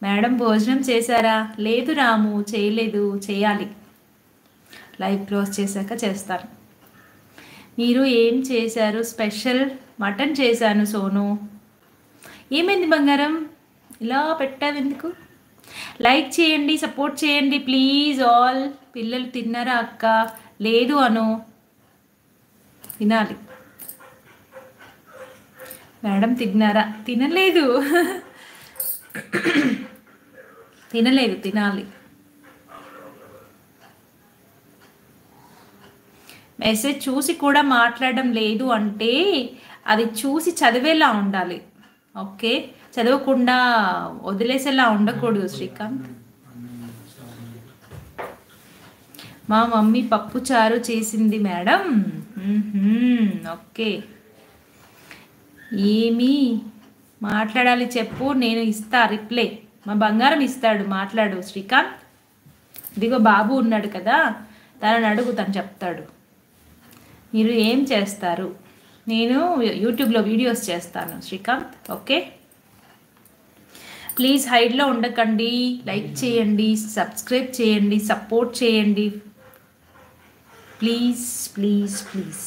Madam భోజనం చేశారా? లేదు రాము, చేయలేదు, చేయాలి. లైవ్ క్లోజ్ చేశాక చేస్తాను. మీరు ఏం చేశారు స్పెషల్? మటన్ చేశాను సోను. ఏమైంది బంగారం, ఇలా పెట్టావు ఎందుకు? లైక్ చేయండి, సపోర్ట్ చేయండి ప్లీజ్ ఆల్. పిల్లలు తిన్నారా అక్క? లేదు అను, తినాలి. మేడం తిన్నారా? తినలేదు. తినలేదు, తినాలి. మెసేజ్ చూసి కూడా మాట్లాడడం లేదు అంటే అది చూసి చదివేలా ఉండాలి. ఓకే, చదవకుండా వదిలేసేలా ఉండకూడదు శ్రీకాంత్. మా మమ్మీ పప్పు చారు చేసింది మేడం. ఓకే, ఏమి మాట్లాడాలి చెప్పు, నేను ఇస్తా రిప్లై. మా బంగారం ఇస్తాడు, మాట్లాడు శ్రీకాంత్. ఇదిగో బాబు ఉన్నాడు కదా, తనని అడుగు, తను చెప్తాడు. మీరు ఏం చేస్తారు? నేను యూట్యూబ్లో వీడియోస్ చేస్తాను శ్రీకాంత్. ఓకే, ప్లీజ్ హైడ్లో ఉండకండి, లైక్ చేయండి, సబ్స్క్రైబ్ చేయండి, సపోర్ట్ చేయండి ప్లీజ్ ప్లీజ్ ప్లీజ్.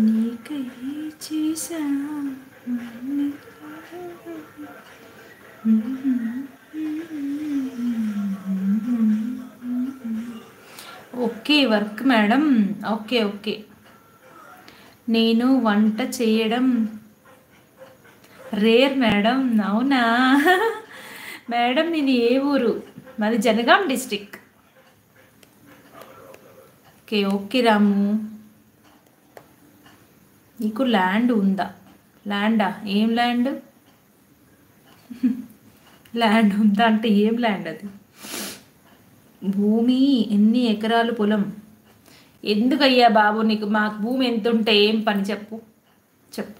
నీకై చేసా. Okay work madam. Okay okay, నేను వంట చేయడం రేర్ మేడం. అవునా మేడం, నేను ఏ ఊరు? మాది జనగాం డిస్టిక్. ఓకే ఓకే రాము, నీకు ల్యాండ్ ఉందా? ల్యాండా? ఏం ల్యాండ్? ల్యాండ్ ఉందా అంటే ఏం ల్యాండ్ అది? భూమి ఎన్ని ఎకరాలు పొలం? ఎందుకయ్యా బాబు నీకు, మాకు భూమి ఎంత ఉంటే ఏం పని చెప్పు చెప్పు.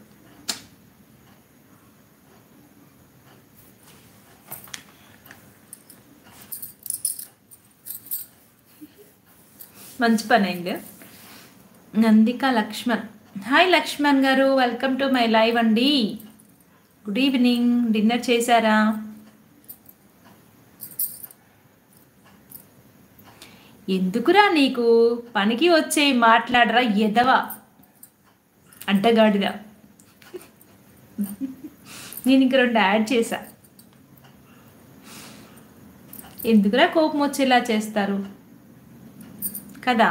మంచి పని అయింది. నందిక లక్ష్మణ్, హాయ్ లక్ష్మణ్ గారు, వెల్కమ్ టు మై లైవ్ అండి. గుడ్ ఈవినింగ్, డిన్నర్ చేశారా? ఎందుకురా నీకు పనికి వచ్చే మాట్లాడరా ఎదవా అడ్డగాడిదా. నేను ఇంక 2 యాడ్ చేశా. ఎందుకురా కోపం వచ్చేలా చేస్తారు కదా.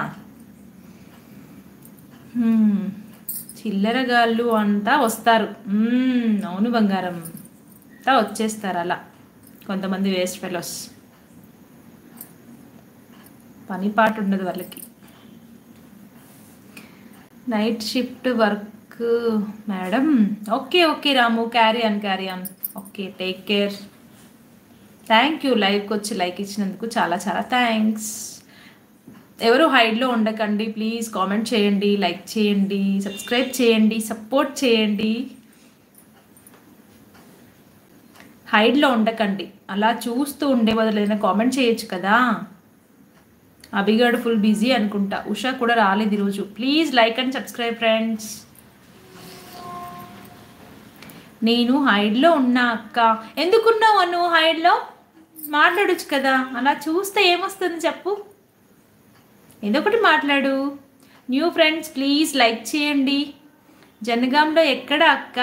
చిల్లరగాళ్ళు అంతా వస్తారు. అవును బంగారం, అంతా వచ్చేస్తారు అలా కొంతమంది వేస్ట్ ఫెలోస్. పని పాట ఉండదు వాళ్ళకి. Night shift work madam. Okay okay Ramu, carry on. Okay, take care. Thank you, లైవ్కి వచ్చి లైక్ ఇచ్చినందుకు చాలా చాలా థ్యాంక్స్. ఎవరు హైడ్లో ఉండకండి ప్లీజ్, కామెంట్ చేయండి, లైక్ చేయండి, సబ్స్క్రైబ్ చేయండి, సపోర్ట్ చేయండి. హైడ్లో ఉండకండి, అలా చూస్తూ ఉండే బదులు ఏదైనా కామెంట్ చేయొచ్చు కదా. అభిగాడు ఫుల్ బిజీ అనుకుంటా. ఉషా కూడా రాలేదు ఈరోజు. Please like and subscribe friends. నేను హైడ్లో ఉన్నా అక్క. ఎందుకున్నావు అను హైడ్లో? మాట్లాడొచ్చు కదా, అలా చూస్తే ఏమొస్తుంది చెప్పు, ఏదో ఒకటి మాట్లాడు. న్యూ ఫ్రెండ్స్ ప్లీజ్ లైక్ చేయండి. జనగాంలో ఎక్కడ అక్క?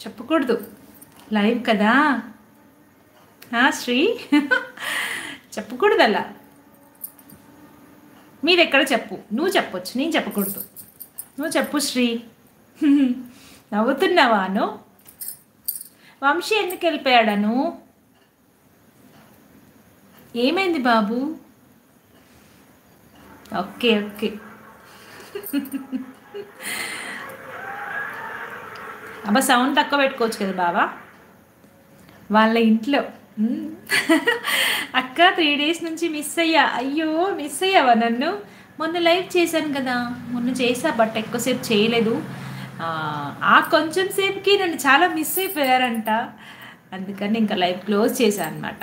చెప్పకూడదు, లైవ్ కదా శ్రీ. చెప్పకూడదు అలా. మీరు ఎక్కడ చెప్పు, నువ్వు చెప్పొచ్చు, నేను చెప్పకూడదు. నువ్వు చెప్పు శ్రీ. నవ్వుతున్నావాను? వంశీ ఎందుకు వెళ్ళిపోయాడను? ఏమైంది బాబు? ఓకే ఓకే, అబ్బా సౌండ్ తక్కువ పెట్టుకోవచ్చు కదా బాబా. వాళ్ళ ఇంట్లో అక్క 3 days నుంచి మిస్ అయ్యా. అయ్యో మిస్ అయ్యావా నన్ను? మొన్న లైవ్ చేశాను కదా, మొన్న చేసా, బట్ ఎక్కువసేపు చేయలేదు. ఆ కొంచెం సేపుకి నన్ను చాలా మిస్ అయిపోయారంట, అందుకని ఇంకా లైవ్ క్లోజ్ చేశాను అనమాట.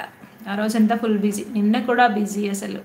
ఆ రోజంతా ఫుల్ బిజీ, నిన్న కూడా బిజీ అసలు.